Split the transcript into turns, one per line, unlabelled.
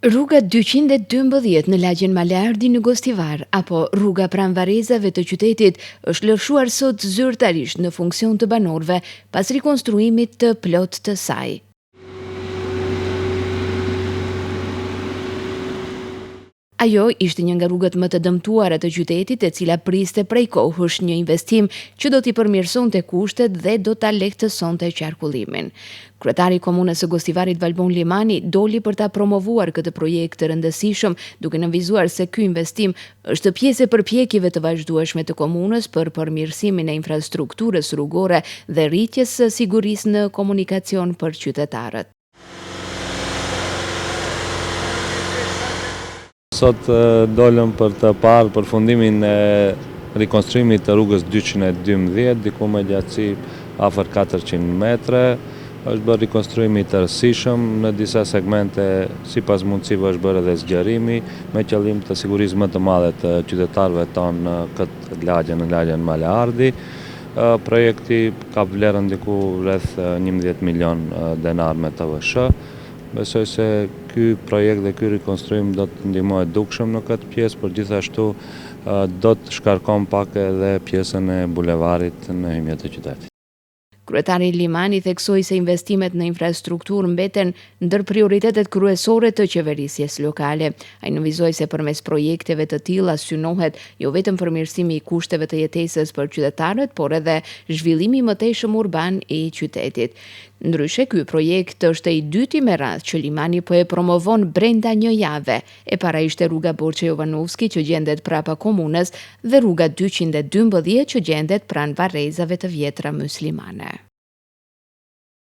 Rruga 212 në lagjen Malardi në Gostivar apo rruga pranë varrezave të qytetit është lëshuar sot zyrtarisht në funksion të banorëve pas rikonstruimit të plot të saj. Ajo ishte një nga rrugët më të dëmtuara të qytetit, e cila priste prej kohësh një investim që do t'i përmirësonte kushtet dhe do ta lehtësonte qarkullimin. Kryetari i Komunës së Gostivarit Valbon Limani doli për ta promovuar këtë projekt të rëndësishëm, duke nënvizuar se ky investim është pjesë e përpjekjeve të vazhdueshme të komunës për përmirësimin e infrastrukturës rrugore dhe rritjes së sigurisë në komunikacion për qytetarët.
Sot dolëm për të parë përfundimin e rikonstruimit të rrugës 212, diku me gjatësi afër 400 metre. Është bërë rikonstruimi i tërësishëm, në disa segmente sipas mundësive është bërë edhe zgjerimi me qëllim të sigurisë më të madhe të qytetarëve tonë në këtë lagje, në lagjen Malardi. Projekti ka vlerën diku rreth 11 milion denar me TVSH. Besoj se ky projekt dhe ky rikonstruim do të ndihmojë dukshëm në këtë pjesë, por gjithashtu do të shkarkon pak edhe pjesën e bulevarit në hymje të qytetit.
Kryetari Limani theksoi se investimet në infrastrukturë mbeten ndër prioritetet kryesore të qeverisjes lokale. Ai nënvizoi se përmes projekteve të tilla synohet jo vetëm përmirësimi i kushteve të jetesës për qytetarët, por edhe zhvillimi i mëtejshëm urban i qytetit. Ndryshe, ky projekt është i dyti me radhë që Limani po e promovon brenda një jave. E para ishte rruga Borçe Jovanovski që gjendet prapa komunës dhe rruga 212 që gjendet pranë varrezave të vjetra muslimane.